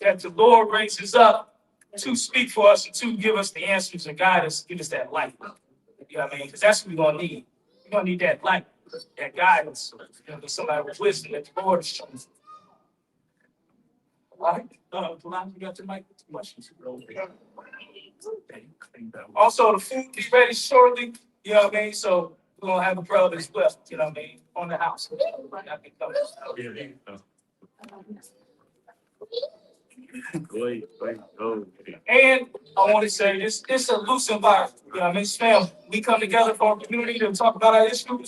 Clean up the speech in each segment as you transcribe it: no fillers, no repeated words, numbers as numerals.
that the Lord raises up to speak for us and to give us the answers and guide us, give us that light. You know what I mean? Because that's what we're gonna need. We're gonna need that light, that guidance. You know, somebody with wisdom that the Lord is showing. All right. Kalani, you got the mic with the questions. Also, the food is ready shortly. You know what I mean? So we're gonna have a brother as well. You know what I mean? On the house. And I want to say this: it's a loose environment. You know what I mean? Fam, we come together for our community to talk about our issues. You know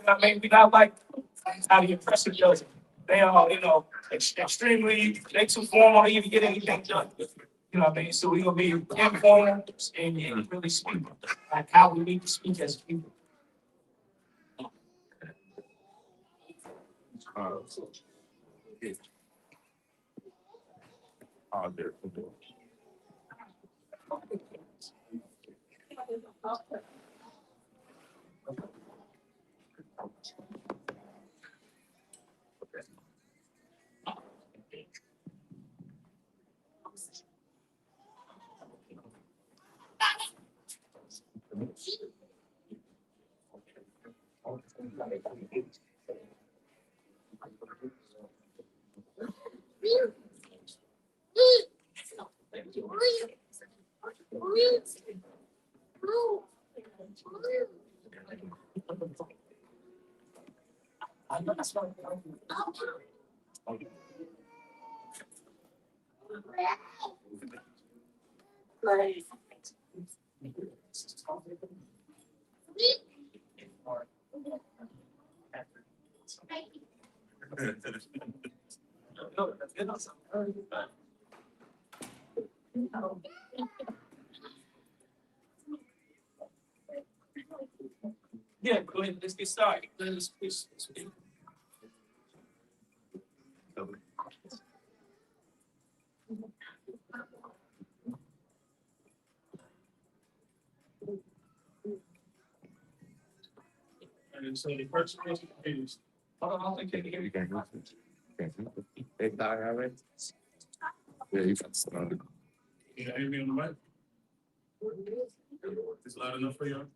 what I mean? We not like how the oppressive does it. They are, you know, extremely, they too formal to even get anything done. You know what I mean? So we're gonna be informal and really speak like how we need to speak as people. Yeah, go ahead. Let's get started. Let's And so the first question is, hold on, I don't think they can hear you. They die already? Yeah, you can start. You got anything on the mic? Is it loud enough for you?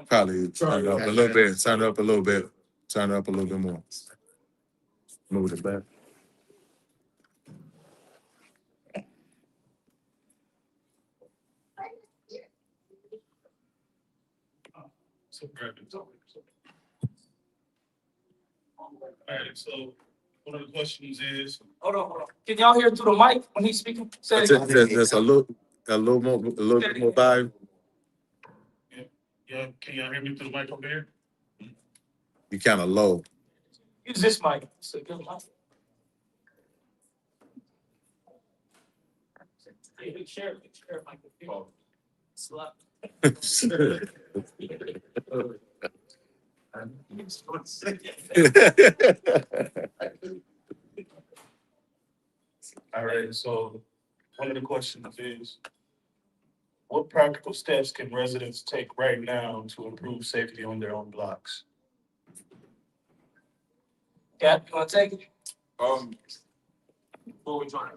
Probably turn it up a little bit, turn it up a little bit, turn it up a little bit more. Move it back. So grab it. All right, so one of the questions is, hold on. Can y'all hear through the mic when he's speaking? Say it again. There's a little bit more vibe. Yeah, can y'all hear me through the mic over here? You kind of low. Use this mic. It's a good mic. Hey, share mic with you. Slap. All right, so one of the questions is, what practical steps can residents take right now to improve safety on their own blocks? Yeah, you want to take it? Before we join.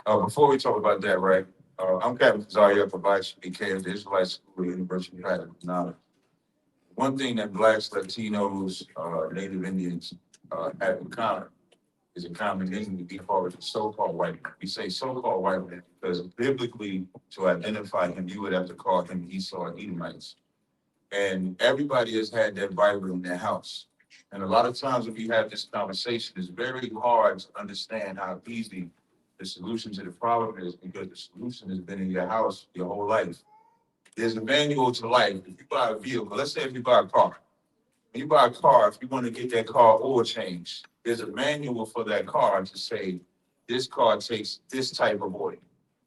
Before we talk about that, right? I'm Captain Zaria for Blacks BK of the Israelite School, University of Ghana. One thing that Blacks, Latinos, Native Indians have in common is a combination to be called the so-called white man. We say so-called white man because biblically, to identify him, you would have to call him Esau and Edomites. And everybody has had that Bible in their house. And a lot of times when we have this conversation, it's very hard to understand how easy the solution to the problem is because the solution has been in your house your whole life. There's a manual to life. If you buy a vehicle, let's say if you buy a car. When you buy a car, if you want to get that car oil changed, there's a manual for that car to say, this car takes this type of oil.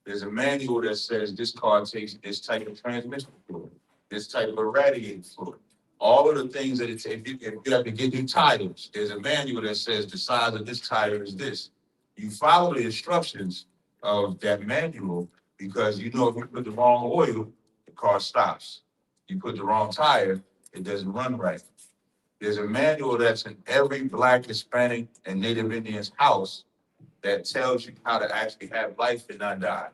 There's a manual that says this car takes this type of transmission fluid, this type of radiator fluid. All of the things that it takes, if you have to get new tires, there's a manual that says the size of this tire is this. You follow the instructions of that manual because you know if you put the wrong oil, the car stops. You put the wrong tire, It doesn't run right. There's a manual that's in every Black, Hispanic, and Native Indian's house that tells you how to actually have life and not die.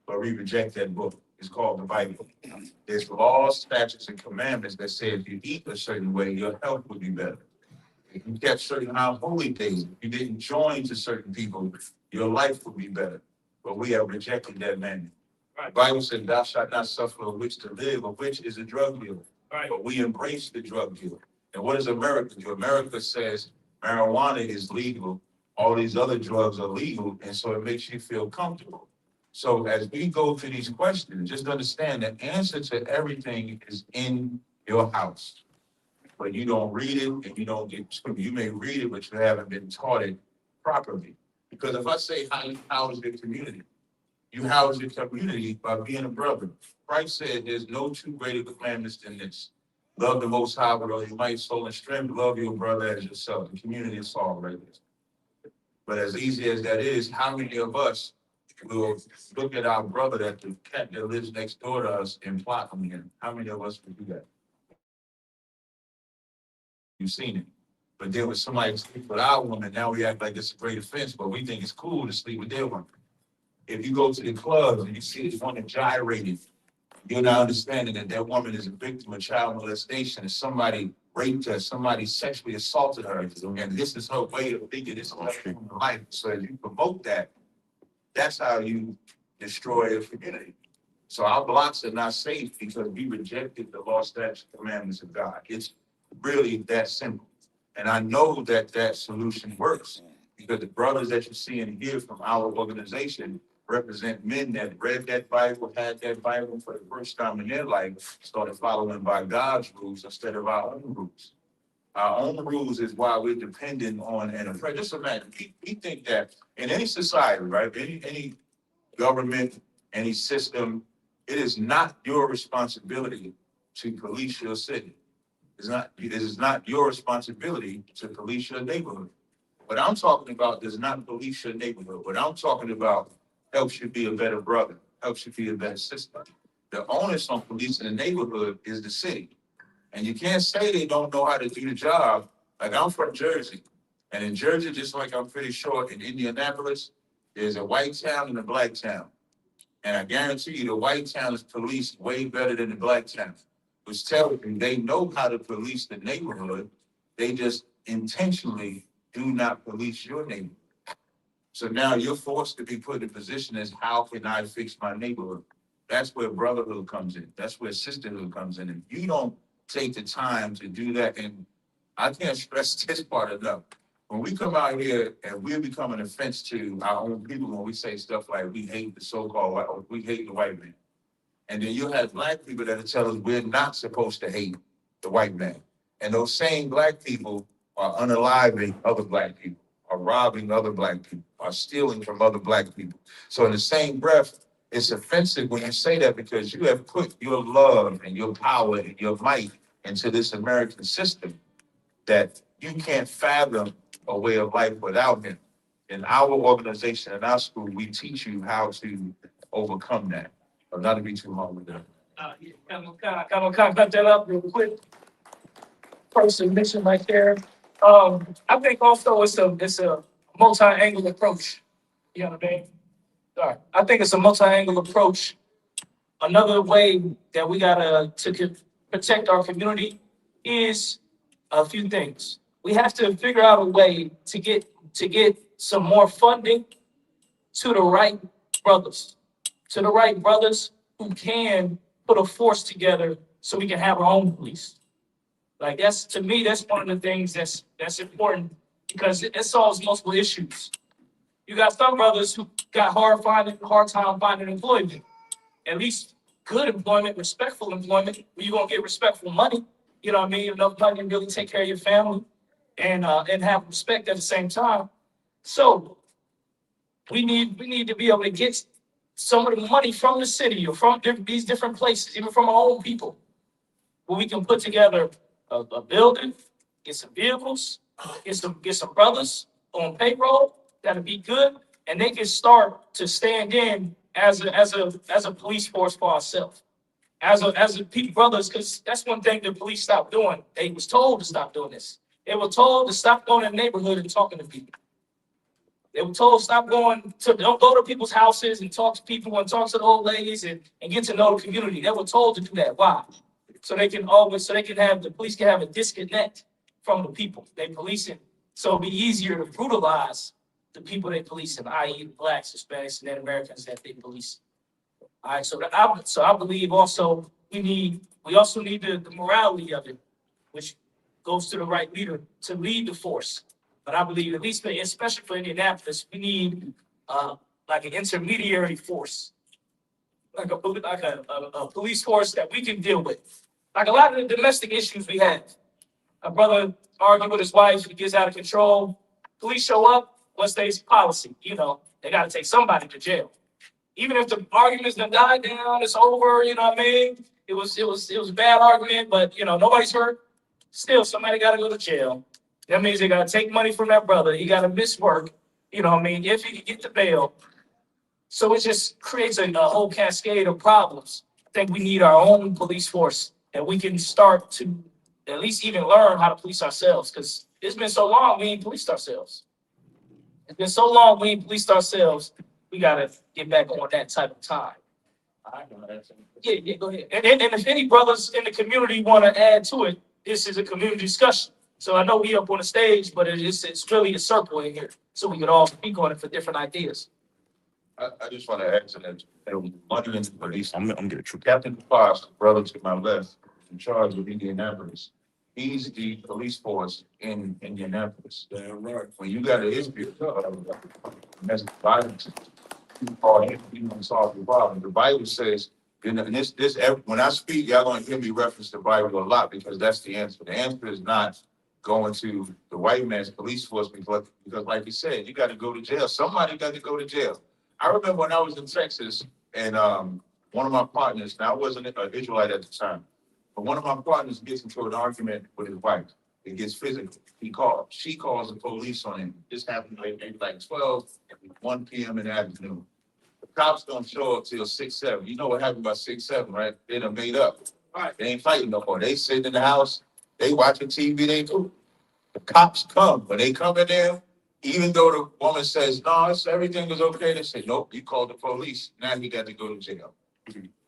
But we reject that book. It's called the Bible. There's laws, statutes, and commandments that say if you eat a certain way, your health will be better. If you kept certain holy days, if you didn't join to certain people, your life would be better. But we have rejected that manual. The Bible said, thou shalt not suffer a witch to live. A witch is a drug dealer. But we embrace the drug dealer. And what does America do? America says marijuana is legal. All these other drugs are legal. And so it makes you feel comfortable. So as we go through these questions, just understand the answer to everything is in your house. But you don't read it and you don't get, you may read it, but you haven't been taught it properly. Because if I say, how you house your community? You house your community by being a brother. Christ said there's no two greater commandments than this. Love the Most High with all your might, soul, and strength. Love your brother as yourself. The community is all right there. But as easy as that is, how many of us will look at our brother that the cat that lives next door to us and plot on him? How many of us would do that? You've seen it. But then when somebody sleep with our woman, now we act like it's a great offense, but we think it's cool to sleep with their woman. If you go to the clubs and you see this woman gyrating, you're not understanding that that woman is a victim of child molestation, and somebody raped her, somebody sexually assaulted her, and this is her way of thinking, this is her life. So as you promote that, that's how you destroy a community. So our blocks are not safe because we rejected the law, statutes, commandments of God. It's really that simple. And I know that that solution works because the brothers that you see and hear from our organization represent men that read that Bible, had that Bible for the first time in their life, started following by God's rules instead of our own rules. Our own rules is why we're dependent on and afraid. Just imagine, we think that in any society, right, any government, any system, it is not your responsibility to police your city. It is not your responsibility to police your neighborhood. What I'm talking about does not police your neighborhood. What I'm talking about helps you be a better brother, helps you be a better sister. The onus on policing the neighborhood is the city. And you can't say they don't know how to do the job. Like I'm from Jersey. And in Jersey, just like I'm pretty sure in Indianapolis, there's a white town and a black town. And I guarantee you the white town is policed way better than the black town. Which tells you they know how to police the neighborhood. They just intentionally do not police your neighborhood. So now you're forced to be put in a position as how can I fix my neighborhood? That's where brotherhood comes in. That's where sisterhood comes in. And you don't take the time to do that. And I can't stress this part enough. When we come out here and we become an offense to our own people when we say stuff like we hate the so-called white, or we hate the white man. And then you have black people that tell us we're not supposed to hate the white man. And those same black people are unaliving other black people, are robbing other black people, are stealing from other black people. So in the same breath, it's offensive when you say that because you have put your love and your power and your might into this American system that you can't fathom a way of life without him. In our organization, in our school, we teach you how to overcome that. But not to be too long with that. Yeah, kind of cut that up real quick. First submission right there. I think also it's a multi-angle approach. You know what I mean? Sorry. I think it's a multi-angle approach. Another way that we gotta protect our community is a few things. We have to figure out a way to get some more funding to the right brothers, who can put a force together so we can have our own police. Like that's, to me, that's one of the things that's important because it solves multiple issues. You got some brothers who got hard time finding employment, at least good employment, respectful employment, where you're gonna get respectful money. You know what I mean? Enough money to really take care of your family and have respect at the same time. So we need to be able to get some of the money from the city or from these different places, even from our own people, where we can put together a building, get some vehicles, get some brothers on payroll that'll be good, and they can start to stand in as a police force for ourselves. as a people brothers, because that's one thing the police stopped doing. They was told to stop doing this. They were told to stop going in the neighborhood and talking to people. They were told don't go to people's houses and talk to people and talk to the old ladies and get to know the community. They were told to do that. Why? So they can have the police can have a disconnect from the people they policing. So it'll be easier to brutalize the people they policing, i.e. blacks, Hispanics, and Native Americans that they police. All right, so I believe also we also need the morality of it, which goes to the right leader to lead the force. But I believe, at least especially for Indianapolis, we need like an intermediary force, like a police force that we can deal with. Like a lot of the domestic issues we have. A brother arguing with his wife, he gets out of control. Police show up, what's their policy? You know, they got to take somebody to jail. Even if the argument's done died down, it's over, you know what I mean? It was a bad argument, but you know, nobody's hurt. Still, somebody got to go to jail. That means they got to take money from that brother. He got to miss work, you know what I mean, if he can get the bail. So it just creates a whole cascade of problems. I think we need our own police force, and we can start to at least even learn how to police ourselves, because it's been so long we ain't policed ourselves. It's been so long we ain't policed ourselves. We got to get back on that type of time. Yeah, go ahead. And if any brothers in the community want to add to it, this is a community discussion. So I know we up on the stage, but it's really a circle in here, so we could all speak on it for different ideas. I just want to add to that. Money in the police. I'm getting a true Captain Fox, brother to my left, in charge of Indianapolis. He's the police force in Indianapolis. Damn right. When you got an issue, domestic violence, you call him, you can solve the problem. The Bible says, you know, and when I speak, y'all gonna hear me reference the Bible a lot, because that's the answer. The answer is not going to the white man's police force because like you said, you got to go to jail. Somebody got to go to jail. I remember when I was in Texas, and one of my partners, now I wasn't an Israelite at the time, but one of my partners gets into an argument with his wife. It gets physical. She calls the police on him. This happened like 1 p.m. in the afternoon. The cops don't show up till 6, 7. You know what happened by 6, 7, right? They done made up. All right, they ain't fighting no more. They sitting in the house, they watching TV, they do. The cops come. When they come in there, even though the woman says, no, everything is okay, they say, nope, you called the police. Now he got to go to jail.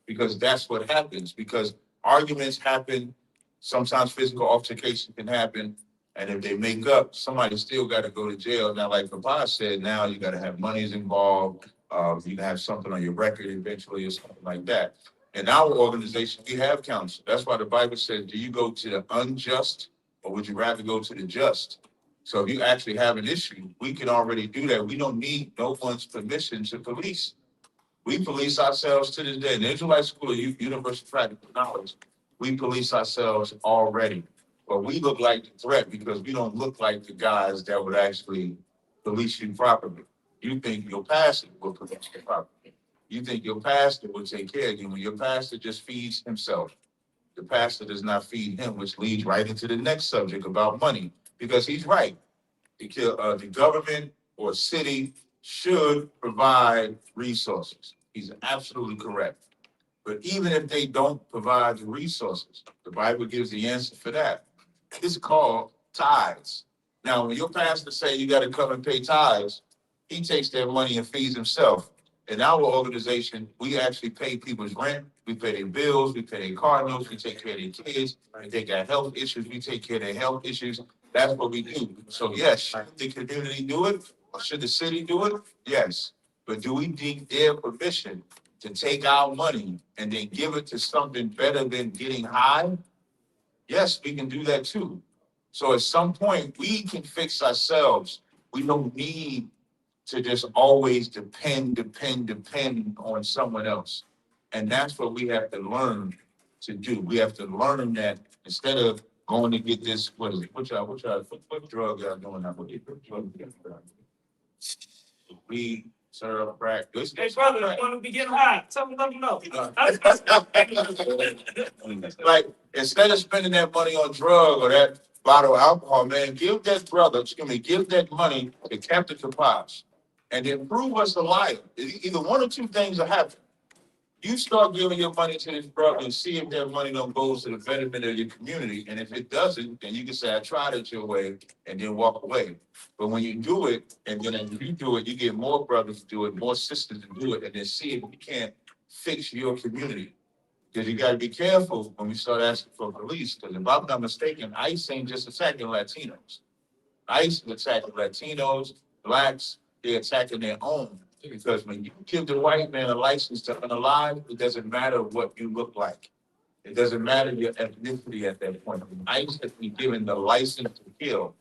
Because that's what happens. Because arguments happen. Sometimes physical altercation can happen. And if they make up, somebody still got to go to jail. Now, like Papa said, now you got to have monies involved. You can have something on your record eventually or something like that. In our organization, we have counsel. That's why the Bible says, do you go to the unjust or would you rather go to the just? So if you actually have an issue, we can already do that. We don't need no one's permission to police. We police ourselves to this day. In the Israelite School of Universal Practical Knowledge, we police ourselves already. But we look like the threat because we don't look like the guys that would actually police you properly. You think your pastor will police you properly. You think your pastor will take care of you when your pastor just feeds himself. The pastor does not feed him, which leads right into the next subject about money, because he's right. The government or city should provide resources. He's absolutely correct. But even if they don't provide the resources, the Bible gives the answer for that. It's called tithes. Now, when your pastor say you got to come and pay tithes, he takes that money and feeds himself. In our organization, we actually pay people's rent, we pay their bills, we pay their car notes, we take care of their kids. If they got health issues, we take care of their health issues. That's what we do. So yes, should the community do it? Or should the city do it? Yes. But do we need their permission to take our money and then give it to something better than getting high? Yes, we can do that too. So at some point, we can fix ourselves. We don't need to just always depend on someone else. And that's what we have to learn to do. We have to learn that instead of going to get this, what is it? What drug y'all doing now? What drug? Weed, syrup, crack. Hey, brother, I want to be getting high. Let me know. Like, instead of spending that money on drug or that bottle of alcohol, man, give that money to Captain Kapaz and then prove us a liar. Either one or two things will happen. You start giving your money to this brother and see if that money don't goes to the betterment of your community. And if it doesn't, then you can say, I tried it your way and then walk away. But when you do it, and then when you do it, you get more brothers to do it, more sisters to do it, and then see if you can't fix your community. Because you gotta be careful when we start asking for police, because if I'm not mistaken, ICE ain't just attacking Latinos. ICE is attacking Latinos, blacks, they're attacking their own. Because when you give the white man a license to unalive, it doesn't matter what you look like. It doesn't matter your ethnicity at that point. ICE has been given the license to kill.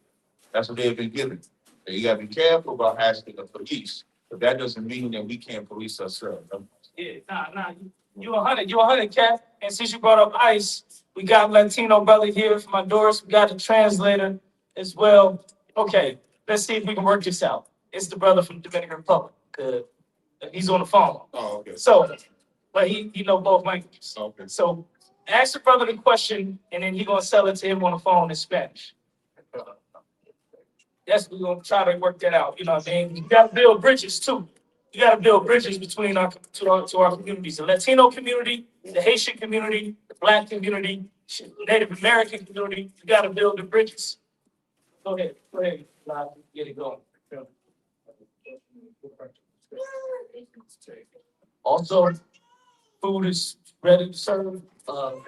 That's what they've been given. So you gotta be careful about asking the police, but that doesn't mean that we can't police ourselves. Yeah, nah, you 100, Cat. And since you brought up ICE, we got Latino brother here from Honduras. We got the translator as well. Okay, let's see if we can work this out. It's the brother from Dominican Republic. Good. He's on the phone. Oh, okay. So, but he know both languages. Okay. So ask the brother the question, and then he gonna sell it to him on the phone in Spanish. That's we're gonna try to work that out. You know what I mean? You gotta build bridges too. You gotta build bridges between our communities, the Latino community, the Haitian community, the Black community, Native American community. You gotta build the bridges. Go ahead, get it going. Also, food is ready to serve.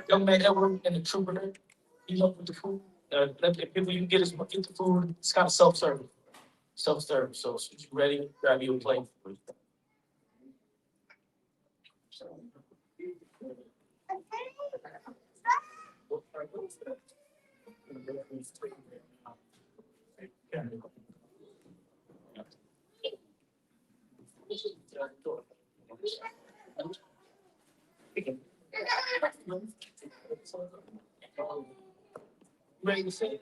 Young man Edward and the trooper there, he's up with the food. Let the people, you can get the food. It's kind of self-serving. Self-serve. So as soon as you're ready, grab you a plate. Ready to say,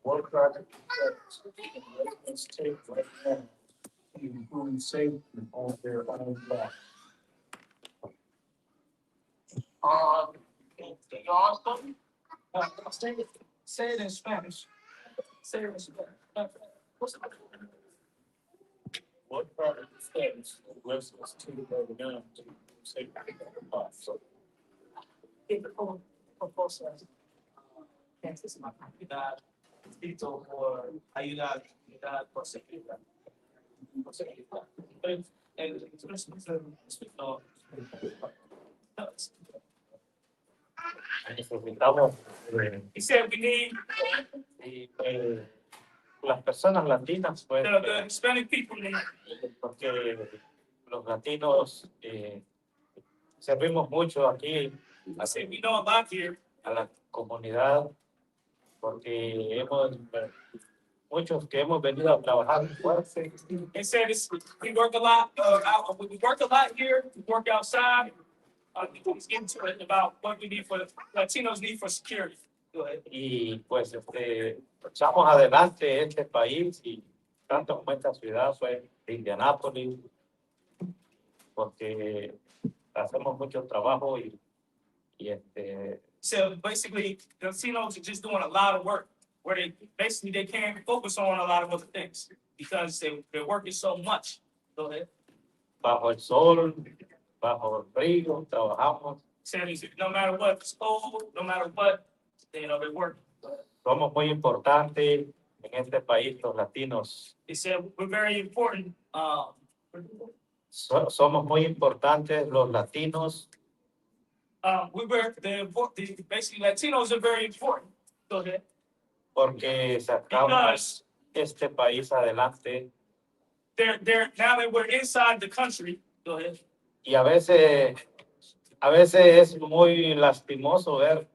one project let's take right now, improve safety on their own block. The yard study? Say it in Spanish. Say it in Spanish. What's the what part of the steps was to go down to say so por ayudar proseguir. Necesitamos He said we need las personas latinas, pues, the Hispanic people need. porque los latinos servimos mucho aquí I said we know a lot here. a la comunidad, porque muchos que hemos venido a trabajar fuerte. They said we work a lot. We work a lot here. We work outside. Let's get into it about what we need for Latinos need for security. Go ahead. Y pues echamos adelante este país y tanto como esta ciudad fue de Indianápolis, porque hacemos mucho trabajo y So basically, the Latinos are just doing a lot of work where they can't focus on a lot of other things because they're working so much. Go ahead. bajo el sol, bajo el frío, trabajamos. Said no matter what, it's cold, no matter what, they work. Somos muy importantes en este país, los latinos. He said we're very important. Somos muy importantes los latinos Basically Latinos are very important. Go ahead. porque sacamos este país adelante. Now that we're inside the country. Go ahead. Y a veces es muy lastimoso ver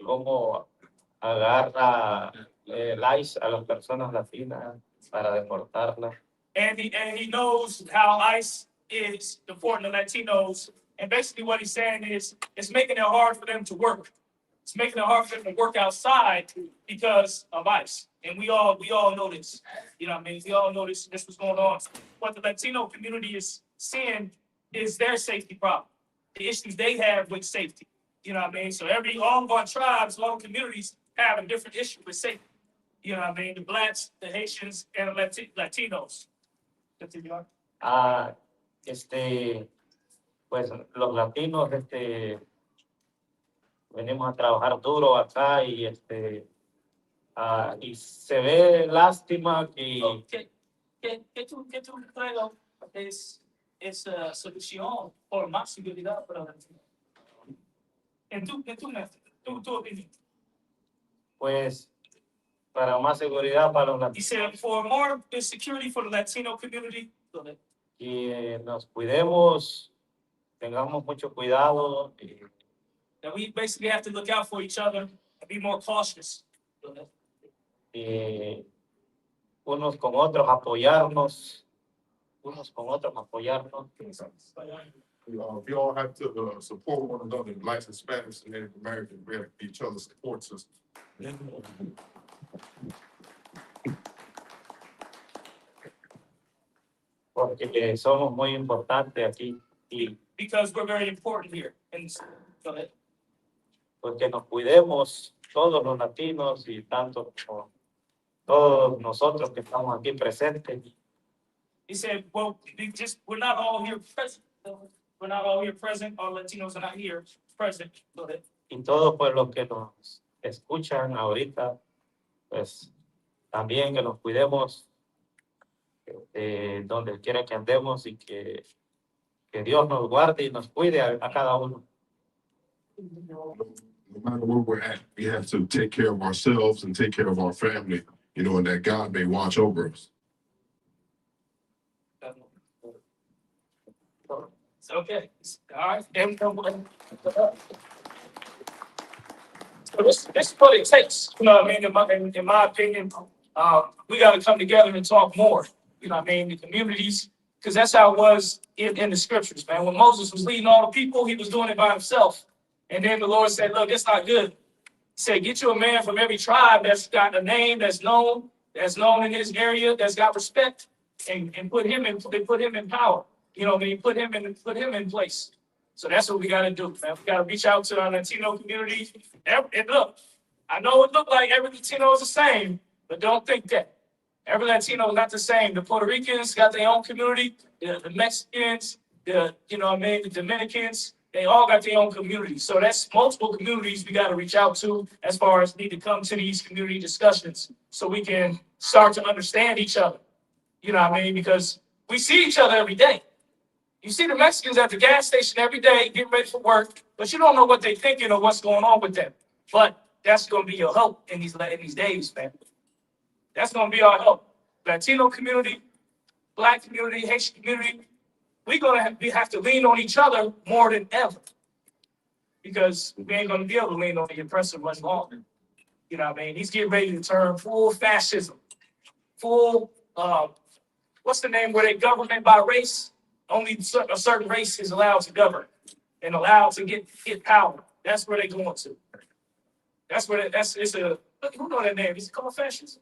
cómo agarra el ICE a las personas latinas para deportarlas. And he knows how ICE is deporting the Latinos. And basically what he's saying is it's making it hard for them to work. It's making it hard for them to work outside because of ICE. And we all know this. You know what I mean? We all know this was going on. What the Latino community is seeing is their safety problem. The issues they have with safety. You know what I mean? So all of our tribes, all communities have a different issue with safety. You know what I mean? The blacks, the Haitians, and Latinos. Continue. Ah, pues los latinos, venimos a trabajar duro acá y se ve lástima que Que tu juego es solución por más seguridad para los latinos. En tu opinión. pues para más seguridad para los He latinos said, for more security for the Latino community, y nos cuidemos, tengamos mucho cuidado that we basically have to look out for each other and be more cautious. y unos con otros apoyarnos. We all have to support one another, blacks, Hispanics, and Native Americans. We have to be each other's support system. Porque somos muy importantes aquí y Because we're very important here. porque nos cuidemos todos los latinos y tanto como todos nosotros que estamos aquí presentes. He said, well, we're not all here present. We're not all here present. All Latinos are not here present. Y todos pues los que nos escuchan ahorita, pues también que nos cuidemos donde quiera que andemos y que Dios nos guarde y nos cuide a cada uno. No matter where we're at, we have to take care of ourselves and take care of our family, and that God may watch over us. It's okay. All right. So this is what it takes. You know what I mean? In my opinion, we got to come together and talk more. You know what I mean? The communities, because that's how it was in the scriptures, man. When Moses was leading all the people, he was doing it by himself. And then the Lord said, look, it's not good. He said, get you a man from every tribe that's got a name that's known in his area, that's got respect, and put him in power. You know what I mean? Put him in place. So that's what we got to do, man. We got to reach out to our Latino community. And look, I know it looked like every Latino is the same, but don't think that. Every Latino is not the same. The Puerto Ricans got their own community. The Mexicans, the Dominicans, they all got their own community. So that's multiple communities we got to reach out to as far as need to come to these community discussions so we can start to understand each other. You know what I mean? Because we see each other every day. You see the Mexicans at the gas station every day getting ready for work, but you don't know what they're thinking or what's going on with them. But that's going to be your help in these days, man. That's going to be our help. Latino community, Black community, Haitian community, we're going to have to lean on each other more than ever. Because we ain't going to be able to lean on the oppressor much longer. You know what I mean? He's getting ready to turn full fascism. Full, what's the name where they government by race? Only a certain race is allowed to govern and allowed to get power. That's where they're going to. Look, who know that name? Is it called fascism?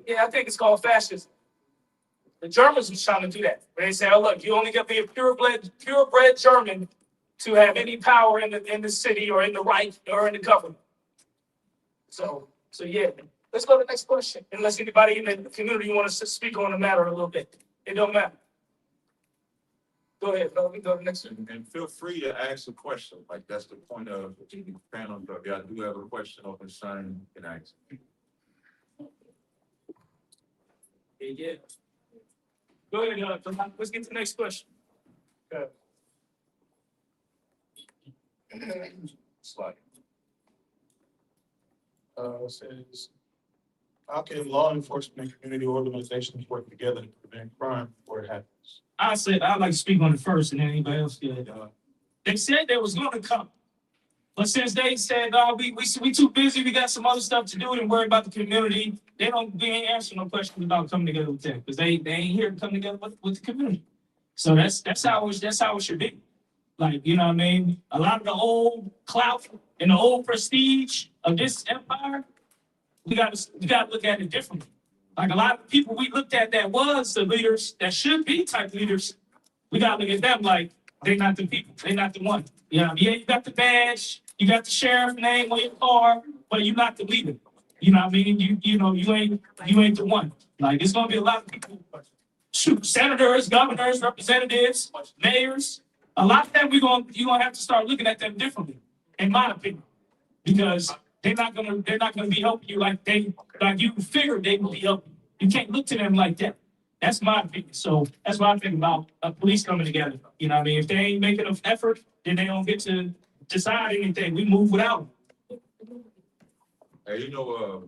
Yeah, I think it's called fascism. The Germans was trying to do that. Where they say, oh, look, you only got to be a purebred German to have any power in the city or in the Reich or in the government. So yeah. Let's go to the next question. Unless anybody in the community wants to speak on the matter a little bit. It don't matter. Go ahead, bro. We go to the next one. And feel free to ask a question. Like that's the point of the panel. If y'all do have a question or concern, you can ask. Yeah. Go ahead, let's get to the next question. Okay. Slide. Says, how can law enforcement and community organizations work together to prevent crime before it happens? I'd like to speak on it first, and then anybody else get They said they was going to come, but since they said, we too busy, we got some other stuff to do and worry about the community. We ain't answering no questions about coming together with them because they ain't here to come together with the community. So that's how it should be. Like, you know what I mean? A lot of the old clout and the old prestige of this empire, we got to look at it differently. Like a lot of people we looked at that was the leaders that should be type leaders, we got to look at them like they're not the people. They're not the one. You know, yeah, you got the badge, you got the sheriff name on your car, but you're not the leader. You know what I mean? You ain't the one. Like, it's gonna be a lot of people, shoot, senators, governors, representatives, mayors. A lot of them you're gonna have to start looking at them differently, in my opinion. Because they're not gonna be helping you like you figured they would be helping you. You can't look to them like that. That's my opinion. So that's what I think about police coming together. You know what I mean? If they ain't making enough effort, then they don't get to decide anything. We move without them. Hey, you know,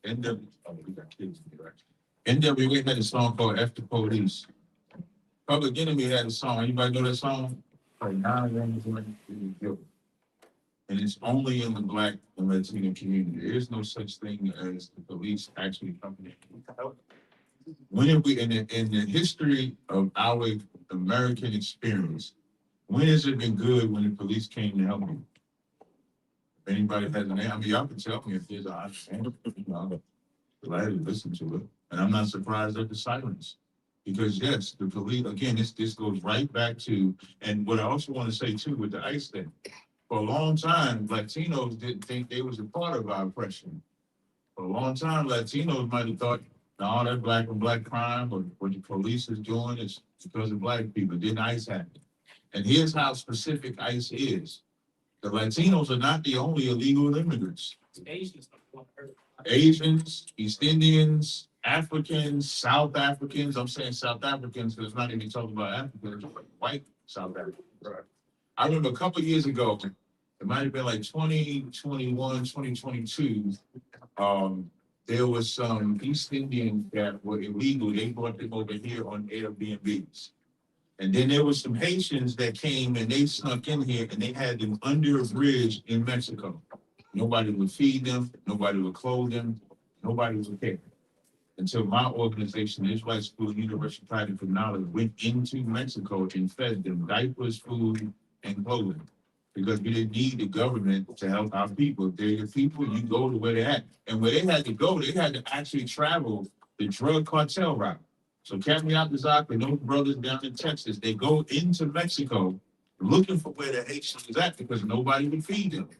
we got kids in here, right? NWA had a song called After Police. Public Enemy had a song. Anybody know that song? Like 9 Rings and it's only in the Black and Latino community. There is no such thing as the police actually coming in. When have we, in the history of our American experience, when has it been good when the police came to help you? If anybody has an answer, I mean, y'all can tell me if there's an answer. I'm glad to listen to it. And I'm not surprised at the silence. Because yes, the police, again, this goes right back to, and what I also want to say too with the ICE thing, for a long time, Latinos didn't think they was a part of our oppression. For a long time, Latinos might have thought, no, that black on black crime or what the police is doing is because of black people. Didn't ICE happen? And here's how specific ICE is. The Latinos are not the only illegal immigrants. Asians, East Indians, Africans, South Africans. I'm saying South Africans because it's not even talking about Africans, but white South Africans. Right. I remember a couple of years ago, it might have been like 2021, 2022. There was some East Indians that were illegal. They brought them over here on Airbnbs. And then there was some Haitians that came and they snuck in here and they had them under a bridge in Mexico. Nobody would feed them, nobody would clothe them, nobody would care. Until my organization, the Israelite School University Project for Knowledge, went into Mexico and fed them diapers, food, and clothing. Because we didn't need the government to help our people. If they're your people, you go to where they're at. And where they had to go, they had to actually travel the drug cartel route. So Captain Isupk and those brothers down in Texas, they go into Mexico looking for where the Haitians was at because nobody would feed them.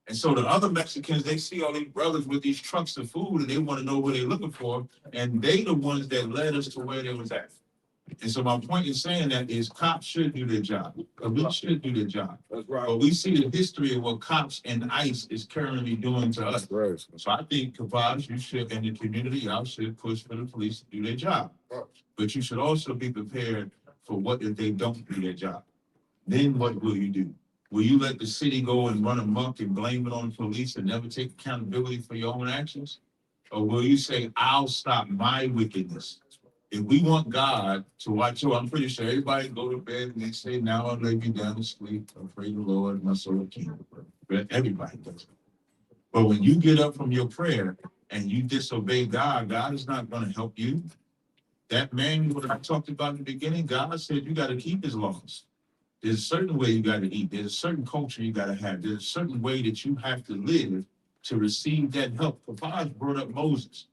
And so the other Mexicans, they see all these brothers with these trucks of food and they want to know what they're looking for. And they the ones that led us to where they was at. And so my point in saying that is cops should do their job. Police should do their job. That's right. But we see the history of what cops and ICE is currently doing to us. Right. So I think, Kavaj, you should, in the community, y'all should push for the police to do their job. Right. But you should also be prepared for what if they don't do their job. Then what will you do? Will you let the city go and run amok and blame it on the police and never take accountability for your own actions? Or will you say, I'll stop my wickedness? If we want God to watch over, I'm pretty sure everybody go to bed and they say, now I'll lay me down to sleep. I pray the Lord, my soul king. But everybody does it. But when you get up from your prayer and you disobey God, God is not going to help you. That man, what I talked about in the beginning, God said you got to keep his laws. There's a certain way you got to eat. There's a certain culture you got to have. There's a certain way that you have to live to receive that help. Papa brought up Moses.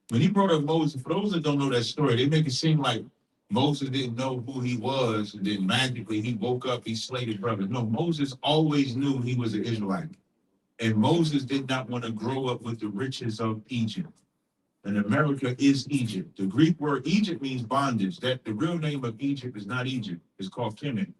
When he brought up Moses, for those that don't know that story, they make it seem like Moses didn't know who he was, and then magically he woke up, he slayed his brother. No, Moses always knew he was an Israelite. And Moses did not want to grow up with the riches of Egypt. And America is Egypt. The Greek word Egypt means bondage. That the real name of Egypt is not Egypt. It's called Kemet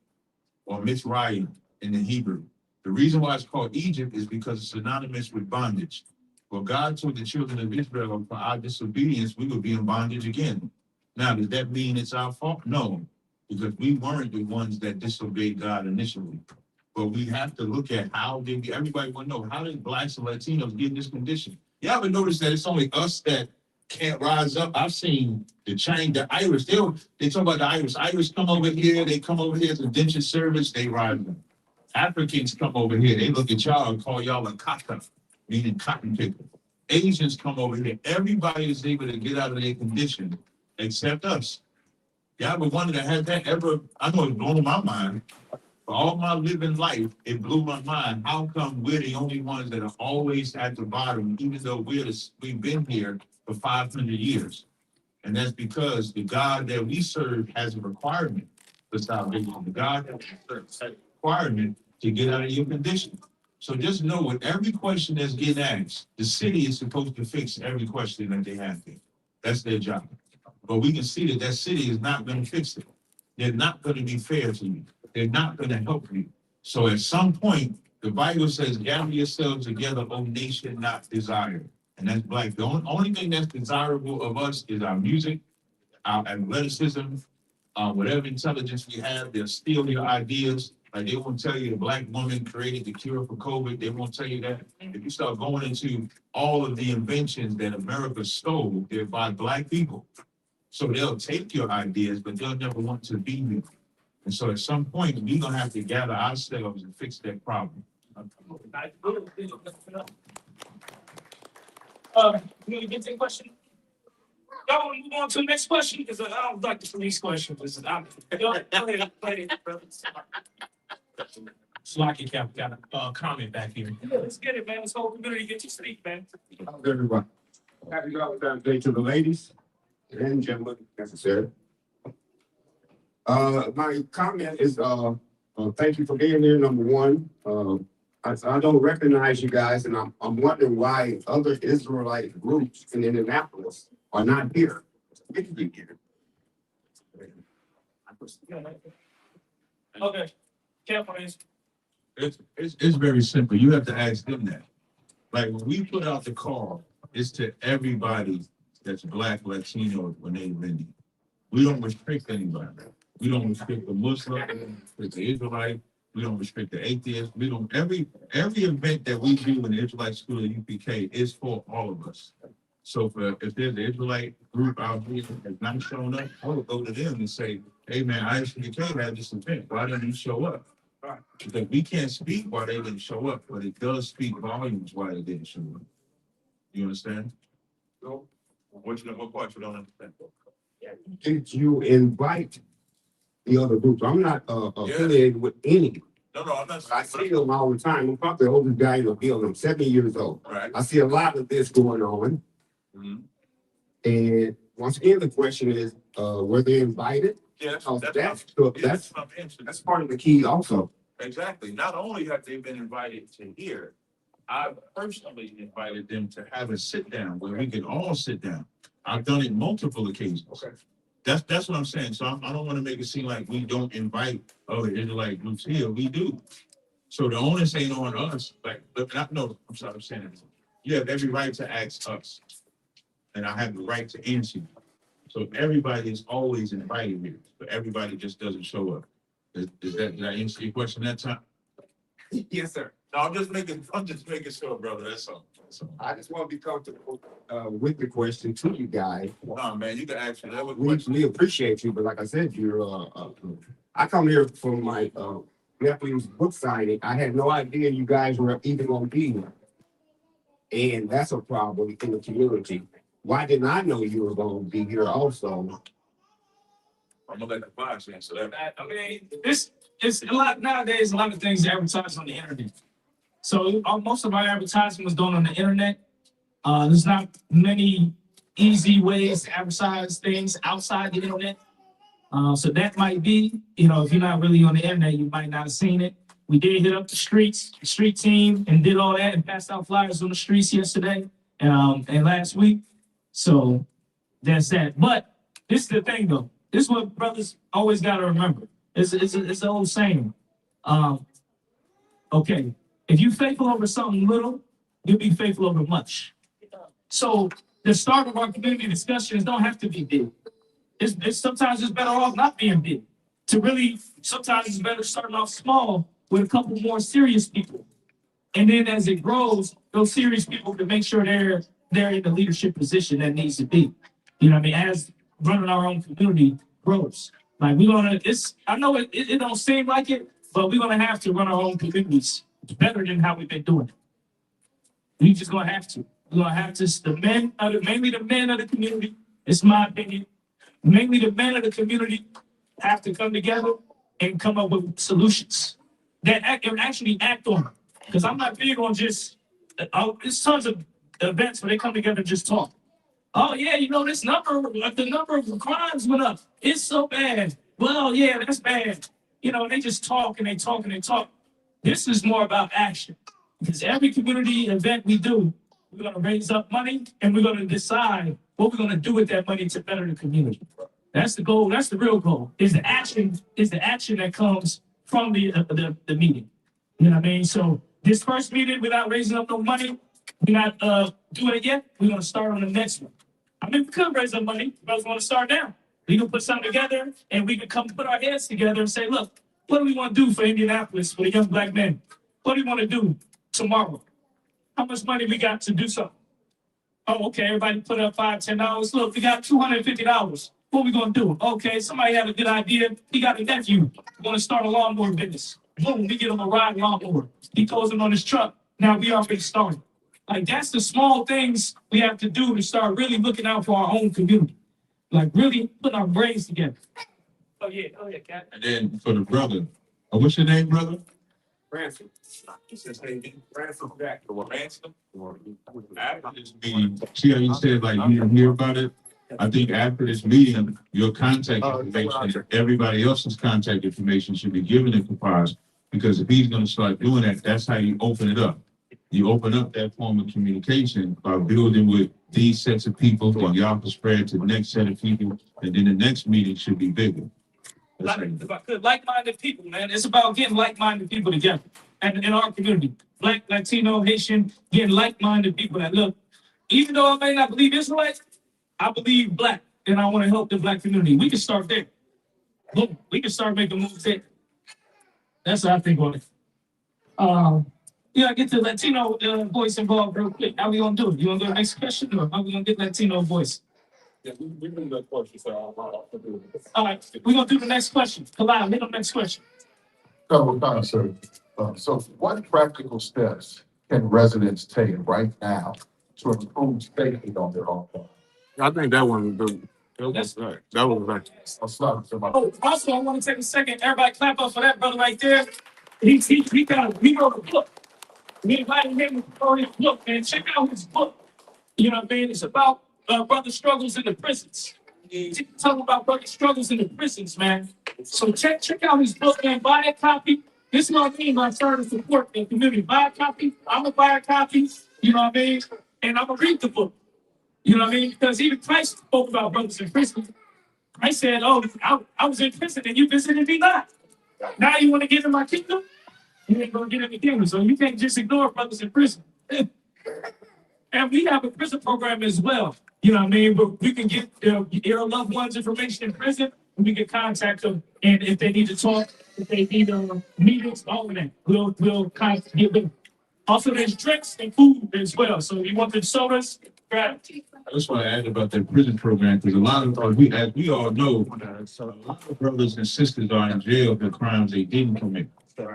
or Mitzrayim in the Hebrew. The reason why it's called Egypt is because it's synonymous with bondage. Well, God told the children of Israel, for our disobedience, we would be in bondage again. Now, does that mean it's our fault? No, because we weren't the ones that disobeyed God initially. But we have to look at how did everybody want to know, how did blacks and Latinos get in this condition? You ever notice that it's only us that can't rise up? I've seen the Irish, they talk about the Irish. Irish come over here, they come over here to indentured service, they rise up. Africans come over here, they look at y'all and call y'all a kaka, meaning cotton picker. Asians come over here. Everybody is able to get out of their condition except us. Y'all ever wondered, has that ever, I know it blew my mind. For all my living life, it blew my mind. How come we're the only ones that are always at the bottom, even though we've been here for 500 years? And that's because the God that we serve has a requirement for salvation. The God that we serve has a requirement to get out of your condition. So just know with every question that's getting asked, the city is supposed to fix every question that they have there. That's their job. But we can see that that city is not gonna fix it. They're not gonna be fair to you. They're not gonna help you. So at some point, the Bible says, gather yourselves together, O nation not desired. And that's black. The only thing that's desirable of us is our music, our athleticism, whatever intelligence we have. They'll steal your ideas. Like they won't tell you the black woman created the cure for COVID. They won't tell you that. If you start going into all of the inventions that America stole, they're by black people. So they'll take your ideas, but they'll never want to be you. And so at some point, we're gonna have to gather ourselves and fix that problem. You want to get to the question? Y'all want to move on to the next question? Because I don't like the police question. Slocky Cap got a comment back here. Yeah, let's get it, man. This whole community get you speak, man. How's everyone? Happy Valentine's Day to the ladies and gentlemen, necessary. My comment is, thank you for being here, number one. I don't recognize you guys, and I'm wondering why other Israelite groups in Indianapolis are not here. We can get here. Okay. Careful, man. It's very simple. You have to ask them that. Like when we put out the call, it's to everybody that's black, Latino, or Native Indian. We don't restrict anybody. We don't restrict the Muslim, we don't restrict the Israelite, we don't restrict the atheist. We don't, every event that we do in the Israelite school at UPK is for all of us. So if there's an Israelite group out here that's not showing up, I would go to them and say, hey man, ISUPK had this event, why didn't you show up? Because we can't speak why they didn't show up, but it does speak volumes why they didn't show up. You understand? No. What part you don't understand? Did you invite the other groups? I'm not affiliated with any. No, I'm not. I see them all the time. I'm probably the oldest guy in the building. I'm 70 years old. Right. I see a lot of this going on. Mm-hmm. And once again, the question is, were they invited? Yes, That's part of the key also. exactly. Not only have they been invited to here, I've personally invited them to have a sit down where we can all sit down. I've done it multiple occasions. Okay. That's what I'm saying. So I don't want to make it seem like we don't invite other Israelite groups here. We do. So the onus ain't on us. Like, no, I'm sorry, I'm saying it. You have every right to ask us, and I have the right to answer you. So everybody is always invited here, but everybody just doesn't show up. Did I answer your question that time? Yes, sir. No, I'm just making sure, brother. That's all. I just want to be comfortable with the question to you guys. No, man, you can ask whatever We question. appreciate you, but like I said, I come here for my nephew's book signing. I had no idea you guys were even gonna be here. And that's a problem in the community. Why didn't I know you were gonna be here also? I'm gonna let the box answer that. I mean, this is a lot nowadays. A lot of things advertised on the internet. So most of our advertising was done on the internet. There's not many easy ways to advertise things outside the internet. So that might be, if you're not really on the internet, you might not have seen it. We did hit up the street team, and did all that and passed out flyers on the streets yesterday and last week. So that's that. But this is the thing, though. This is what brothers always got to remember. It's an old saying. Okay, if you're faithful over something little, you'll be faithful over much. So the start of our community discussions don't have to be big. Sometimes it's better off not being big. Sometimes it's better starting off small with a couple more serious people. And then as it grows, those serious people can make sure they're in the leadership position that needs to be. You know what I mean? As running our own community grows. Like I know it don't seem like it, but we're gonna have to run our own communities better than how we've been doing it. We just gonna have to. We're gonna have to, mainly the men of the community, it's my opinion, mainly the men of the community have to come together and come up with solutions that actually act on them. Because I'm not big on just, there's tons of events where they come together and just talk. Oh yeah, the number of crimes went up. It's so bad. Well, yeah, that's bad. They just talk and they talk and they talk. This is more about action. Because every community event we do, we're gonna raise up money and we're gonna decide what we're gonna do with that money to better the community. That's the goal. That's the real goal. Is the action that comes from the meeting. You know what I mean? So this first meeting, without raising up no money, we're not doing it yet. We're gonna start on the next one. I mean, we could raise up money, but we want to start now. We can put something together and we can come put our heads together and say, look, what do we want to do for Indianapolis, for the young black men? What do we want to do tomorrow? How much money we got to do something? Oh, okay, everybody put up $5, $10. Look, we got $250. What we gonna do? Okay, somebody had a good idea. He got a nephew. We're gonna start a lawnmower business. Boom, we get him a ride lawnmower. He throws it on his truck. Now we already started. Like that's the small things we have to do to start really looking out for our own community. Like really putting our brains together. Oh yeah, Cat. And then for the brother, what's your name, brother? Ransom. Ransom Jack. Ransom. After this meeting, see how you said like you didn't hear about it? I think after this meeting, your contact information, everybody else's contact information should be given to Kapaz. Because if he's gonna start doing that, that's how you open it up. You open up that form of communication by building with these sets of people, and y'all can spread to the next set of people, and then the next meeting should be bigger. Like-minded people, man. It's about getting like-minded people together. And in our community, Black, Latino, Haitian, getting like-minded people that look, even though I may not believe Israelites, I believe Black, and I want to help the Black community. We can start there. Boom. We can start making moves there. That's what I think on it. Get the Latino voice involved real quick. How we gonna do it? You wanna go to the next question, or how we gonna get Latino voice? Yeah, we can do that question, so All right, we're gonna do the next question. Kalai, hit the next question. Couple of times, sir. So what practical steps can residents take right now to improve safety on their own? I think that one, that was right. I'll start with Oh, also, I want to take a second. Everybody clap up for that brother right there. He wrote a book. We invited him to write his book, and check out his book. You know what I mean? It's about brother struggles in the prisons. He's talking about brother struggles in the prisons, man. So check out his book, man. Buy a copy. This is what I mean by starting to support the community. Buy a copy. I'm gonna buy a copy. You know what I mean? And I'm gonna read the book. You know what I mean? Because even Christ spoke about brothers in prison. Christ said, "Oh, I was in prison and you visited me not. Now you want to get in my kingdom? You ain't gonna get in the kingdom. So you can't just ignore brothers in prison." And we have a prison program as well. You know what I mean? But we can get their loved ones' information in prison, and we can contact them. And if they need to talk, if they need meetings, all of that, we'll contact them. Also, there's drinks and food as well. So if you want the sodas, grab it. I just want to add about that prison program, because a lot of, as we all know, a lot of brothers and sisters are in jail for crimes they didn't commit. We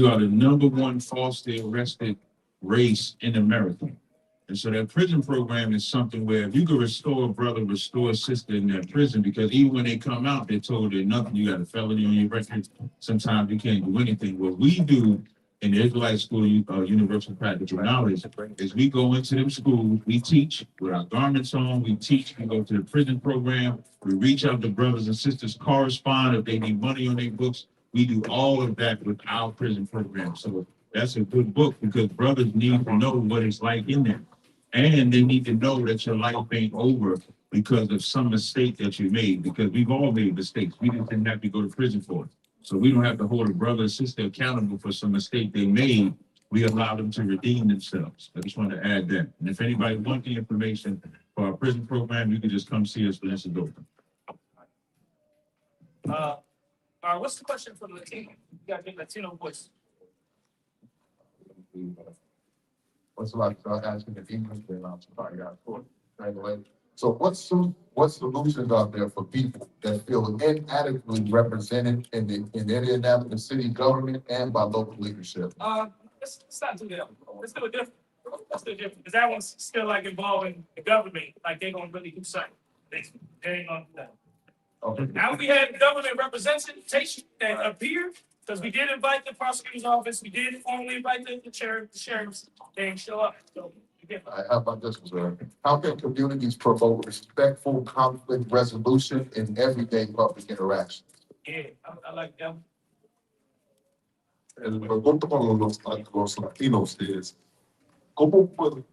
are the #1 falsely arrested race in America. And so that prison program is something where if you could restore a brother, restore a sister in that prison, because even when they come out, they're told they're nothing. You got a felony on your record. Sometimes you can't do anything. What we do in the Israelite School, Universal Practical Knowledge, is we go into them schools, we teach with our garments on, we teach, we go to the prison program, we reach out to brothers and sisters, correspond if they need money on their books. We do all of that with our prison program. So that's a good book, because brothers need to know what it's like in there. And they need to know that your life ain't over because of some mistake that you made, because we've all made mistakes. We just didn't have to go to prison for it. So we don't have to hold a brother or sister accountable for some mistake they made. We allow them to redeem themselves. I just want to add that. And if anybody wants the information for our prison program, you can just come see us when this is open. All right, what's the question for the Latino? You got the Latino voice. What's like asking the English, then I'm sorry, anyway. So what solutions are there for people that feel inadequately represented in the Indianapolis city government and by local leadership? Let's not do that. Let's do it different. Because that one's still like involving the government. Like they're gonna really do something. They ain't gonna do that. Okay. Now we had government representation that appeared, because we did invite the prosecutor's office, we did formally invite the sheriffs, they didn't show up. So How about this, sir? How can communities promote respectful conflict resolution in everyday public interactions? yeah, I like them. el pregunto con los Latinos es, ¿cómo puede,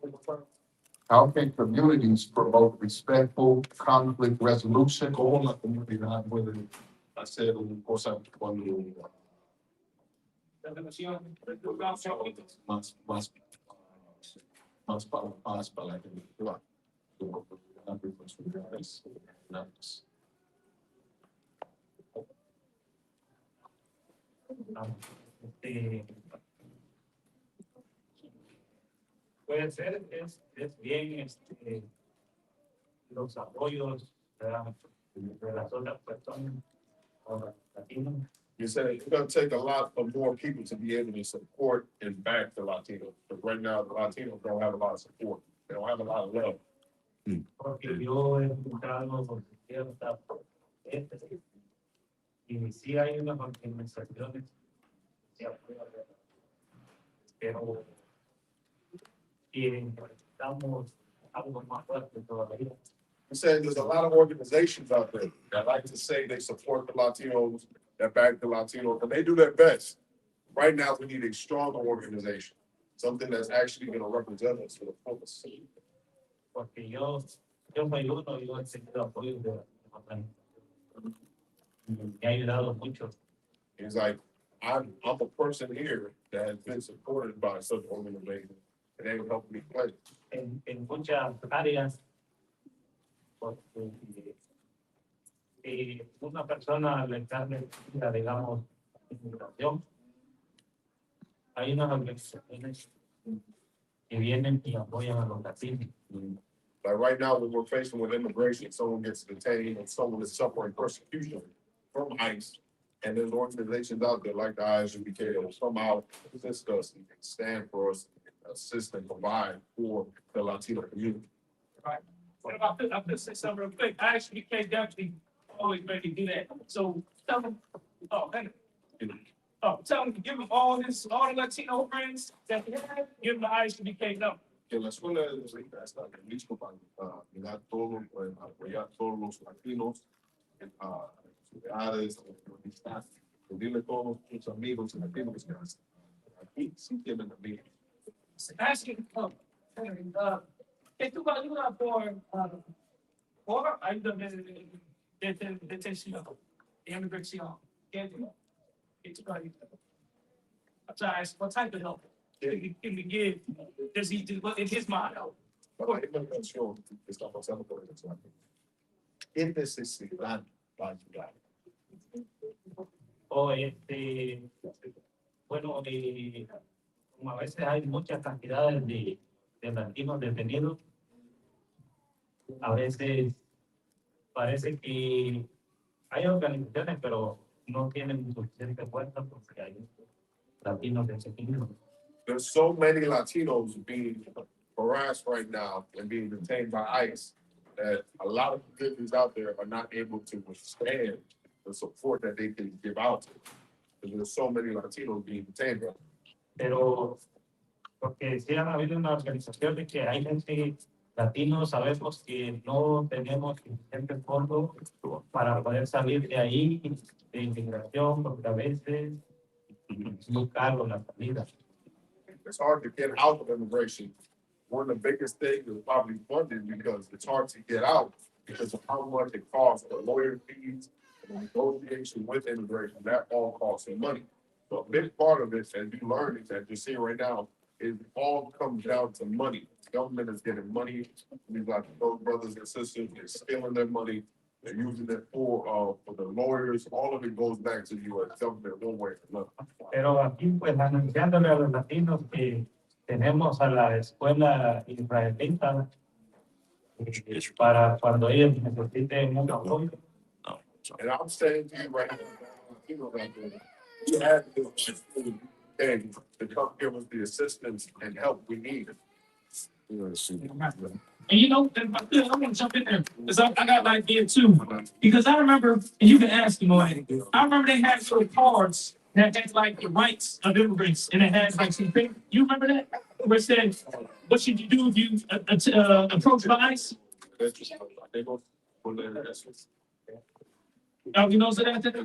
how can communities promote respectful conflict resolution? ¿Cómo la comunidad puede hacer una cosa cuando La relación, más, más, más para la gente? Claro. Este, puede ser, es bien los apoyos, ¿verdad? De las otras personas o latinos. You said it's gonna take a lot of more people to be able to support and back the Latinos, but right now, the Latinos don't have a lot of support, they don't have a lot of love. Porque yo he escuchado con cierta gente y sí hay unas organizaciones que se apoyan, pero necesitamos algo más fuerte todavía. You said there's a lot of organizations out there that like to say they support the Latinos, that back the Latinos, and they do their best. Right now, we need a stronger organization, something that's actually gonna represent us for the fullest. Porque yo soy uno, yo he tenido apoyo de organizaciones. Me ha ayudado mucho. He's like, I'm a person here that has been supported by such organizations, and they help me play. En muchas áreas, porque una persona le carne, digamos, inmigración, hay unas organizaciones que vienen y apoyan a los latinos. Like right now, when we're facing with immigration, someone gets detained and someone is suffering persecution from ICE. And there's organizations out there like the Isupk that somehow assist us and stand for us, assist and provide for the Latino community. right? What about this? I'm gonna say something real quick. I actually can't definitely always ready to do that. So tell them, oh, thank you. Oh, tell them, give them all this, all the Latino friends that we have, give them the ISBK number. Que la escuela de los está listo para ayudar todos, apoyar todos los latinos, ciudades, amistades, dile a todos tus amigos latinos que aquí sí tienen amigos. Asking, ¿qué tú vas a ayudar por ayuda de detención, de inmigración? ¿Qué tú vas a ayudar? I'm sorry, what type of help can we give? Does he do, what in his mind? Bueno, hay una canción que está pasando por el extranjero. ¿Qué necesidad va a ayudar? O bueno, como a veces hay muchas cantidades de latinos detenidos, a veces parece que hay organizaciones, pero no tienen suficiente fuerza porque hay latinos detenidos. There's so many Latinos being harassed right now and being detained by ICE that a lot of communities out there are not able to withstand the support that they can give out. Because there's so many Latinos being detained. Pero porque sí han habido una organización de que hay gente latinos, sabemos que no tenemos suficiente fondo para poder salir de ahí, de inmigración, porque a veces es muy caro la salida. It's hard to get out of immigration. One of the biggest things is probably funding because it's hard to get out because of how much it costs, the lawyer fees, the negotiation with immigration, that all costs some money. So a big part of it, as you learn, is that you're seeing right now, it all comes down to money. The government is getting money. These like those brothers and sisters, they're stealing their money. They're using it for the lawyers. All of it goes back to the U.S. government one way or another. Pero aquí, pues, anunciándole a los latinos que tenemos a la escuela israelita para cuando ellos necesiten un apoyo. And I'm saying to you right now, you know that we have this and to come give us the assistance and help we need. And you know, I'm gonna jump in there, because I got an idea too. Because I remember, and you can ask me, I remember they had little cards that had like the rights of immigrants, and it had like some thing. You remember that? Where it said, what should you do if you approach by ICE? Oh, you know, so that's it?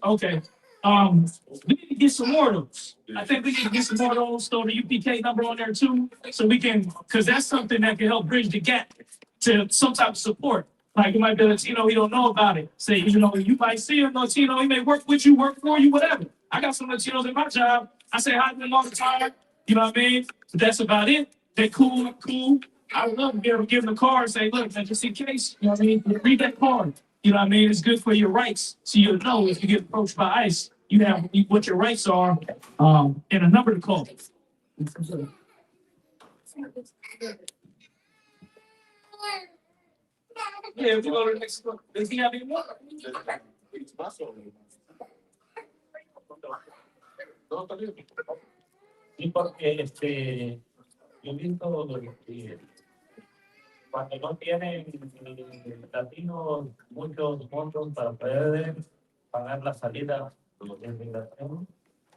Okay. We need to get some more of those. I think we need to get some more of those, throw the UPK number on there too, so we can, because that's something that can help bridge the gap to some type of support. Like you might be a Latino, he don't know about it. Say, you know, you might see a Latino, he may work with you, work for you, whatever. I got some Latinos in my job. I say hi to them all the time. You know what I mean? But that's about it. They cool, cool. I would love to be able to give them a card and say, look, man, just in case, you know what I mean? Read that card. You know what I mean? It's good for your rights. So you'll know if you get approached by ICE, you have what your rights are, and a number to call. Yeah, we go to the next one. Does he have any more? Sí, porque yo he visto cuando no tienen latinos muchos fondos para poder pagar la salida de inmigración.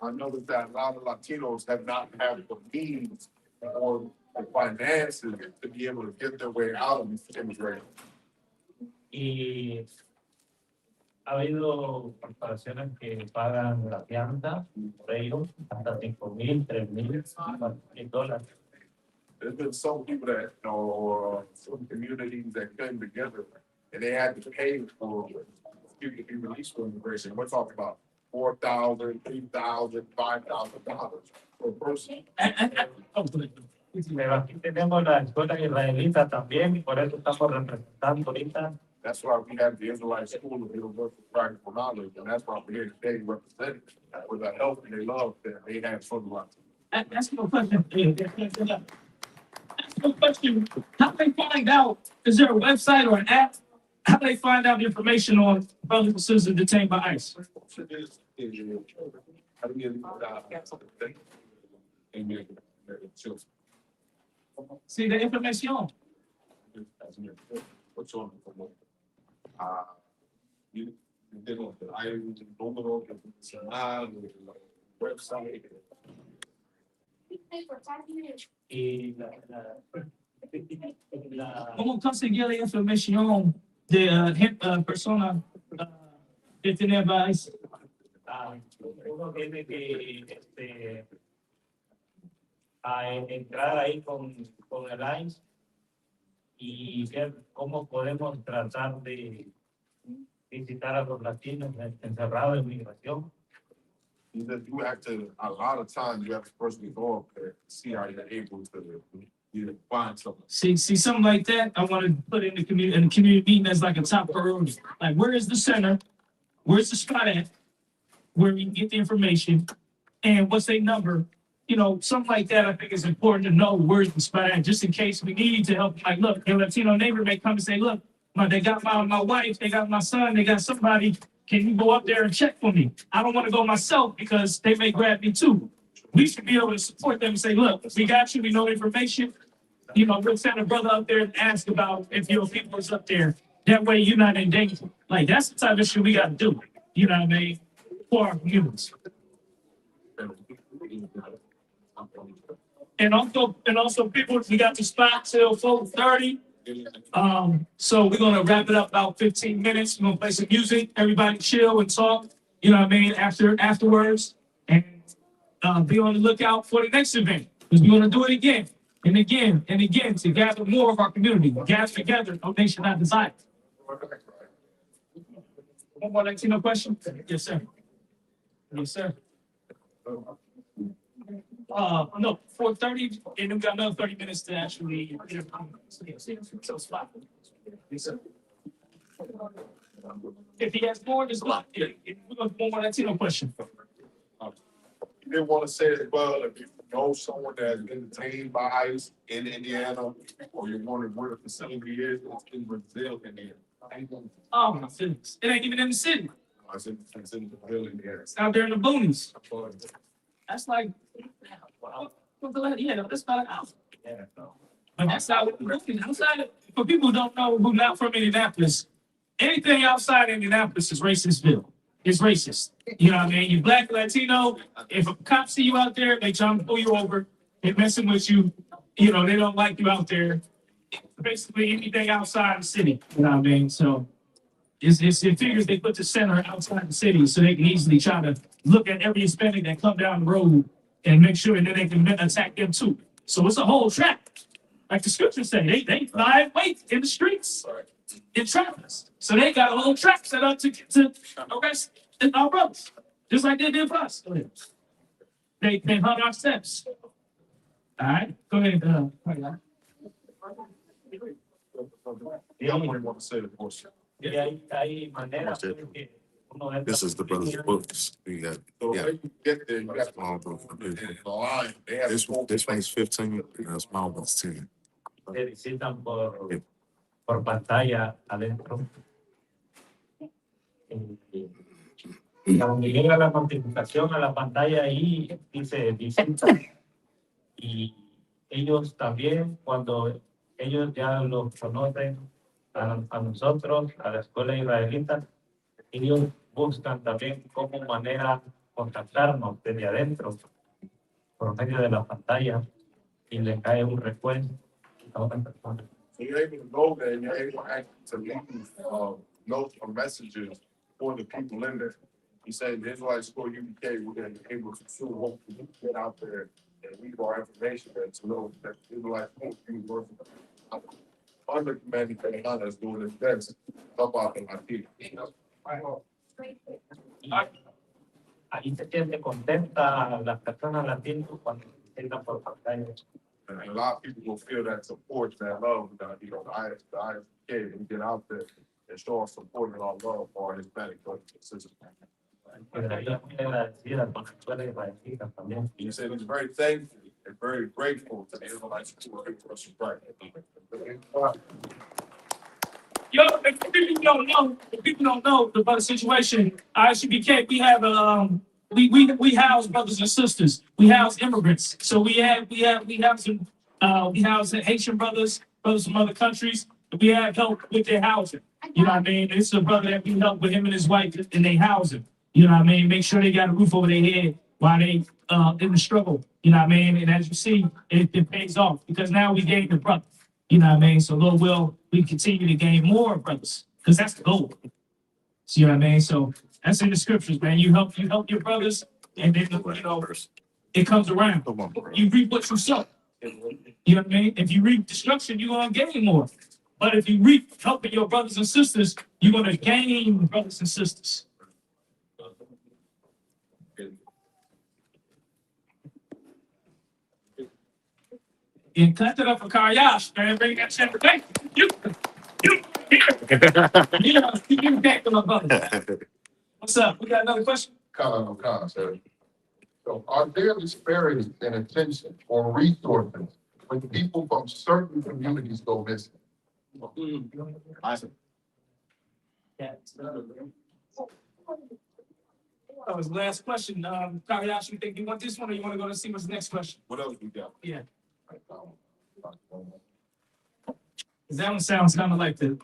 I noticed that a lot of Latinos have not had the means or the finances to be able to get their way out of immigration. Y ha habido corporaciones que pagan la fianza por ellos hasta $5,000, $3,000, $4,000. There's been some people that, you know, or some communities that came together and they had to pay for people to be released from immigration. We're talking about $4,000, $3,000, $5,000 per person. Pero aquí tenemos la escuela israelita también, y por eso estamos representando ahorita. That's why we have the Israelite School of Universal Practical Knowledge, and that's why we're here today representing with the help and they love that they have from the Latinos. That's no question. That's no question. How do they find out? Is there a website or an app? How do they find out information on brothers and sisters detained by ICE? See the information. What's on the you tengo hay un número que funciona website. Y ¿Cómo conseguir la información de persona detenida by ICE? uno tiene que entrar ahí con el ICE y ver cómo podemos tratar de visitar a los latinos encerrados en migración. You have to, a lot of times you have to personally go up there to see how you're able to find something. See something like that. I want to put in the community meeting as like a top priority. Like, where is the center? Where's the spot at? Where we can get the information, and what's their number? You know, something like that. I think is important to know where's the spot at, just in case we need to help. Like, look, a Latino neighbor may come and say, look, they got my wife, they got my son, they got somebody. Can you go up there and check for me? I don't want to go myself because they may grab me too. We should be able to support them and say, look, we got you, we know information. You know, we'll send a brother up there and ask about if your people is up there. That way you're not in danger. Like, that's the type of shit we got to do. You know what I mean? For our communities. And also people, we got the spot till 4:30. So we're gonna wrap it up about 15 minutes. We're gonna play some music, everybody chill and talk, you know what I mean, afterwards. And be on the lookout for the next event. Because we're gonna do it again and again and again to gather more of our community. Gather together, no nation not desired. One more Latino question? Yes, sir. Yes, sir. No, 4:30, and then we got another 30 minutes to actually. So it's fine. Yes, sir. If he has more, there's a lot. We're going to one more Latino question. You didn't want to say it, well, if you know someone that has been detained by ICE in Indiana, or you're wondering where the facility is, it's in Brazil, Indiana. Oh my goodness, it ain't even in the city. It's in Brazil, Indiana. It's out there in the boonies. That's like, yeah, that's about an hour. But that's how we're looking. Outside, for people who don't know, who not from Indianapolis, anything outside Indianapolis is racistville. It's racist. You know what I mean? You black, Latino, if a cop see you out there, they try to pull you over, they messing with you, you know, they don't like you out there. Basically anything outside the city, you know what I mean? So It figures they put the center outside the city so they can easily try to look at every Hispanic that come down the road and make sure that they can attack them too. So it's a whole trap. Like the scriptures say, they lie in wait in the streets in trappers. So they got a whole trap set up to arrest our brothers, just like they did for us. They hung our steps. All right, go ahead. Yeah, I want to say the question. Y hay maneras que uno entra. This is the brother's books. We got, So yeah, when you get there, you have to small book. in the line. They have This one's 15, and small one's 10. Se visitan por pantalla adentro. Y cuando llega la notificación a la pantalla ahí dice visita. Y ellos también, cuando ellos ya los conocen a nosotros, a la escuela israelita, ellos buscan también cómo manera contactarnos desde adentro por medio de la pantalla y le cae un recuerdo a otra persona. So you're able to go there and you're able to leave notes or messages for the people in there. You say the Israelite School UBK, we're able to soon hopefully get out there and leave our information there to know that the Israelite School University under commanding Canada is doing its best to help out the Latino. Ahí se siente contenta las personas latinas cuando se sientan por pantalla. And a lot of people will feel that support, that love, the ISK, and get out there and show our support and our love for our Hispanic brothers and sisters. Pero ella muy agradecida con la escuela israelita también. He said he's very thankful and very grateful to the Israelites who are for us to pray. Yo, if people don't know about the situation, ISUBK, we have we house brothers and sisters. We house immigrants. So we house Haitian brothers from other countries. We have help with their housing. You know what I mean? It's a brother that we help with him and his wife in their housing. You know what I mean? Make sure they got a roof over their head while they in the struggle. You know what I mean? And as you see, it pays off because now we gained a brother. You know what I mean? So Lord will, we continue to gain more brothers because that's the goal. See what I mean? So that's in the scriptures, man. You help your brothers, and then it comes around. You reap what you sow. You know what I mean? If you reap destruction, you're gonna gain more. But if you reap helping your brothers and sisters, you're gonna gain brothers and sisters. And clap it up for Karyash, man. Bring that shit back. You back to my brother. What's up? We got another question? Sir. So are there disparities in attention or resources when people from certain communities go missing? That was the last question. Karyash, you think you want this one or you want to go to see what's the next question? What else we got? Yeah. 'Cause that one sounds kind of like the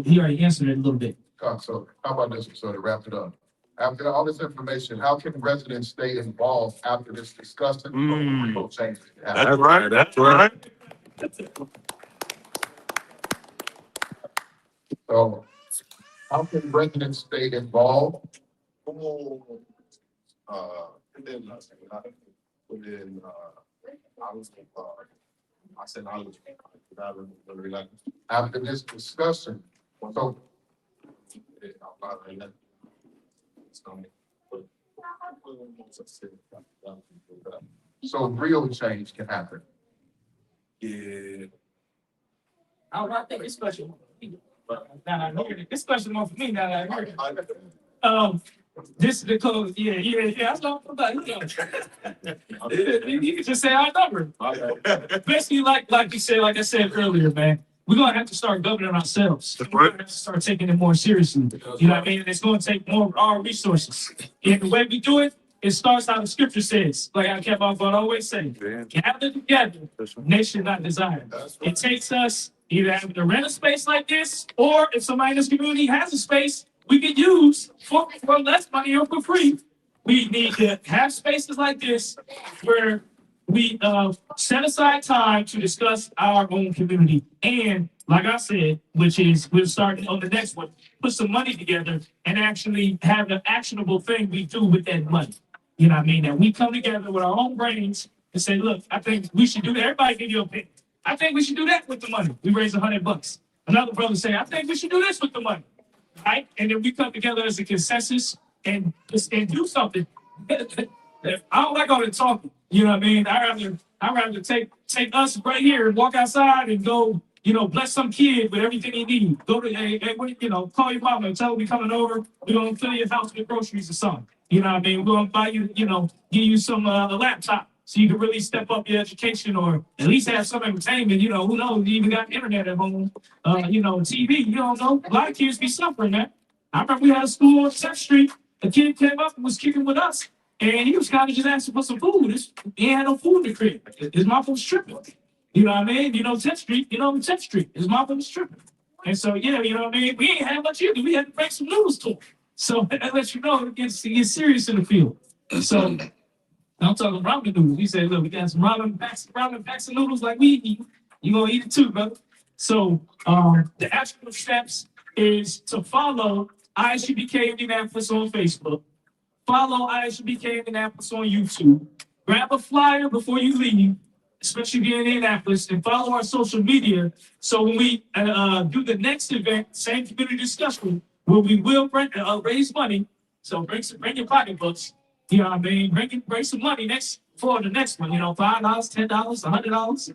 he already answered it a little bit. So how about this, so to wrap it up? After all this information, how can residents stay involved after this discussion? Real changes can happen? That's right. That's right. So how can residents stay involved? After this discussion, so real change can happen. Yeah. I think this question. Now I hear it. This question more for me now that I hear it. This is the close. Yeah. That's what I'm about. You can just say our number. Basically, like you said, like I said earlier, man, we're gonna have to start governing ourselves. We're gonna have to start taking it more seriously. You know what I mean? It's gonna take more of our resources. And the way we do it, it starts how the scripture says. Like I kept on going, always saying, gather together, nation not desired. It takes us either having to rent a space like this, or if somebody in this community has a space we could use for less money or for free. We need to have spaces like this where we set aside time to discuss our own community and like I said, which is we're starting on the next one, put some money together and actually have an actionable thing we do with that money. You know what I mean? That we come together with our own brains and say, look, I think we should do that. Everybody give you a opinion. I think we should do that with the money. We raise $100. Another brother say, I think we should do this with the money. Right? And then we come together as a consensus and do something. I don't like all the talking. You know what I mean? I rather take us right here and walk outside and go, bless some kid with everything he needs. Go to call your mama and tell her we coming over. We're gonna fill your house with groceries or something. You know what I mean? We're gonna buy you, give you some a laptop so you can really step up your education or at least have some entertainment. Who knows? You even got internet at home, TV. You don't know. A lot of kids be suffering, man. I remember we had a school on 10th Street. A kid came up and was kicking with us. And he was kind of just asking for some food. He had no food in the crib. His mom was tripping. You know what I mean? 10th Street, 10th Street. His mom was tripping. And so, yeah, you know what I mean? We ain't had much either. We had to break some news to him. So that lets you know it gets serious in the field. So I'm talking ramen noodles. We said, look, we got some ramen packs of noodles like we eat. You gonna eat it too, brother. So the actual steps is to follow ISUBK Indianapolis on Facebook. Follow ISUBK Indianapolis on YouTube. Grab a flyer before you leave, especially if you're in Indianapolis, and follow our social media. So when we do the next event, same community discussion, where we will raise money. So bring your pocketbooks. You know what I mean? Bring some money for the next one. $5, $10, $100.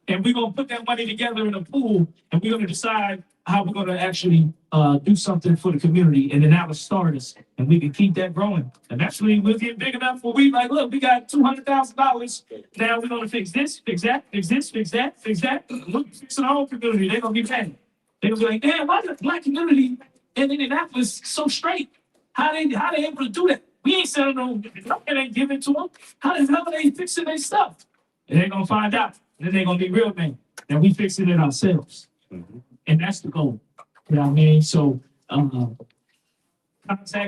And we're gonna put that money together in a pool, and we're gonna decide how we're gonna actually do something for the community, and then that will start us, and we can keep that growing. Eventually, we'll get big enough where we like, look, we got $200,000. Now we're gonna fix this, fix that, fix this, fix that, fix that. Look, fixing our own community. They're gonna be mad. They're gonna be like, damn, why the black community in Indianapolis so straight? How they able to do that? We ain't selling no, nothing ain't giving to them. How the hell are they fixing their stuff? And they're gonna find out. Then they're gonna be real men. And we fixing it ourselves. And that's the goal. You know what I mean? So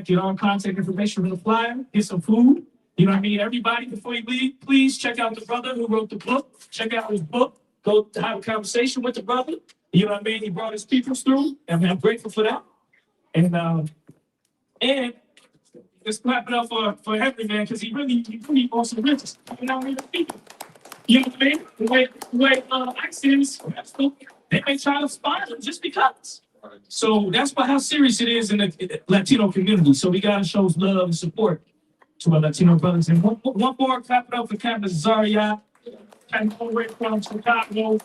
get our contact information from the flyer, get some food. You know what I mean? Everybody, before you leave, please check out the brother who wrote the book. Check out his book. Go to have a conversation with the brother. You know what I mean? He brought his people through, and I'm grateful for that. And let's clap it up for Henry, man, because he really wants some riches. You know what I mean? You know what I mean? The way I see this, they may try to spot him just because. So that's how serious it is in the Latino community. So we gotta show love and support to our Latino brothers. And one more, clap it up for Campus Zaria, and all the way from Chicago.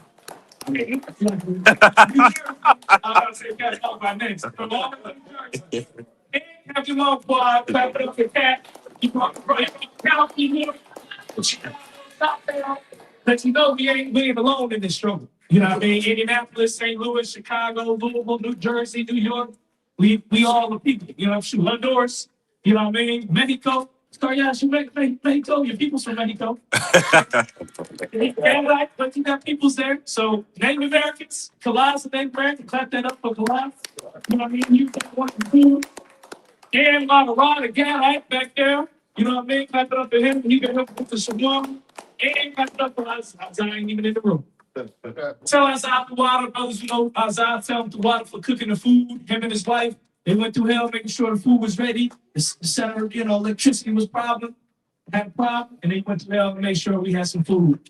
I mean, I'm about to say Cat off my next. From all the way to New Jersey. And Captain Love Quad, clap it up for Cat. You brought the county here. Stop there. Let you know we ain't alone in this struggle. You know what I mean? Indianapolis, St. Louis, Chicago, Louisville, New Jersey, New York. We all the people. You know, shoot, Honduras. You know what I mean? Mexico. Sorry, yeah, shoot, Mexico. Your people's from Mexico. And but you got peoples there. So Native Americans, Kalas, Native American, clap that up for Kalas. You know what I mean? You got one food. And Rod again, right back there. You know what I mean? Clap it up for him. You can help with the shalom. And clap it up for us. I ain't even in the room. Tell us out the water, brothers. Isaiah tell him the water for cooking the food. Him and his wife, they went through hell making sure the food was ready. The center, electricity was had a problem, and they went to hell to make sure we had some food.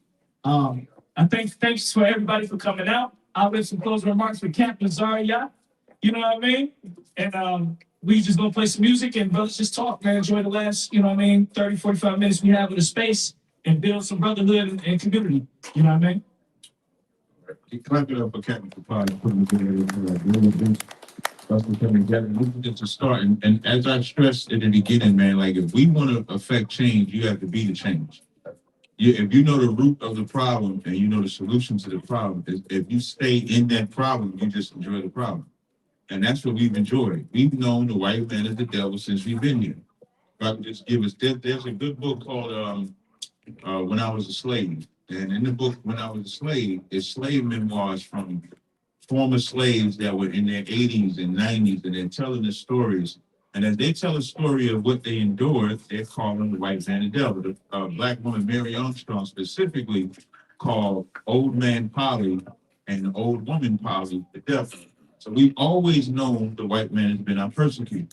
Thanks for everybody for coming out. I'll leave some closing remarks for Camp Lazaria. You know what I mean? And we just gonna play some music and brothers just talk, man. Enjoy the last, 30, 45 minutes we have in the space and build some brotherhood and community. You know what I mean? Clap it up for Captain Kapad putting together us to come together. This is just a start. And as I stressed in the beginning, man, like if we want to affect change, you have to be the change. If you know the root of the problem and you know the solution to the problem, if you stay in that problem, you just enjoy the problem. And that's what we've enjoyed. We've known the white man is the devil since we've been here. If I could just give us, there's a good book called When I Was a Slave. And in the book, When I Was a Slave, it's slave memoirs from former slaves that were in their 80s and 90s, and they're telling the stories. And as they tell a story of what they endured, they're calling the white man the devil. The black woman, Mary Armstrong, specifically called Old Man Polly and the old woman probably the devil. So we've always known the white man has been our persecutor.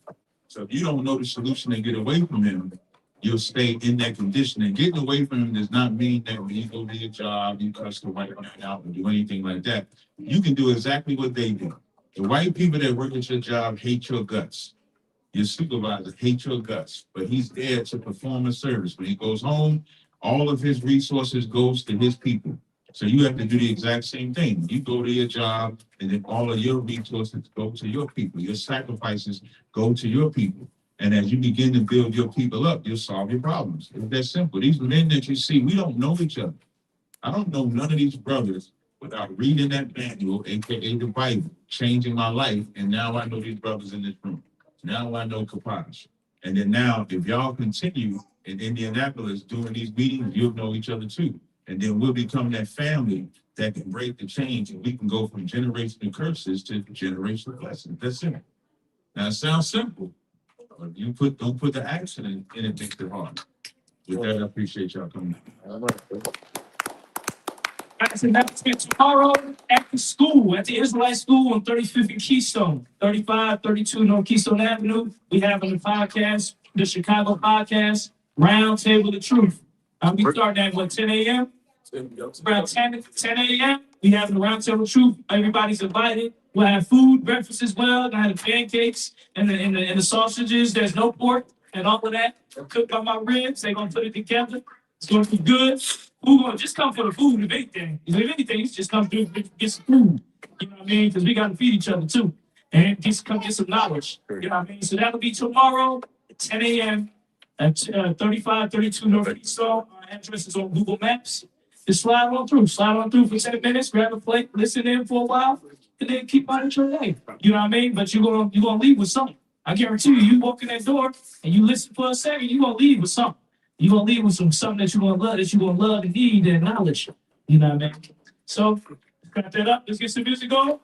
So if you don't know the solution and get away from him, you'll stay in that condition. And getting away from him does not mean that when you go to your job, you cuss the white man out or do anything like that. You can do exactly what they do. The white people that work at your job hate your guts. Your supervisor hates your guts, but he's there to perform a service. When he goes home, all of his resources goes to his people. So you have to do the exact same thing. You go to your job, and then all of your resources go to your people. Your sacrifices go to your people. And as you begin to build your people up, you'll solve your problems. It's that simple. These men that you see, we don't know each other. I don't know none of these brothers without reading that manual, aka the Bible, changing my life. And now I know these brothers in this room. Now I know Kapash. And then now, if y'all continue in Indianapolis doing these meetings, you'll know each other too. And then we'll become that family that can break the change, and we can go from generational curses to generational blessings. That's it. Now it sounds simple, but you don't put the action in, and it makes it hard. With that, I appreciate y'all coming. That's announcement tomorrow at the school, at the Israelite School on 35th and Keystone, 3532 North Keystone Avenue. We have on the podcast, the Chicago podcast, Round Table of Truth. We start at what, 10 a.m.? Around 10 a.m. We have the Round Table of Truth. Everybody's invited. We'll have food, breakfast as well. I have the pancakes and the sausages. There's no pork and all of that. They're cooked by my ribs. They're gonna put it together. It's gonna be good. Who's gonna just come for the food if anything? If anything, just come through get some food. You know what I mean? Because we gotta feed each other too. And just come get some knowledge. You know what I mean? So that'll be tomorrow at 10 a.m. at 3532 North Keystone. Our address is on Google Maps. Just slide on through for 10 minutes, grab a plate, listen in for a while, and then keep on with your day. You know what I mean? But you're gonna leave with something. I guarantee you, you walk in that door and you listen for a second, you're gonna leave with something. You're gonna leave with something that you're gonna love and need and knowledge. You know what I mean? So wrap that up. Let's get some music going.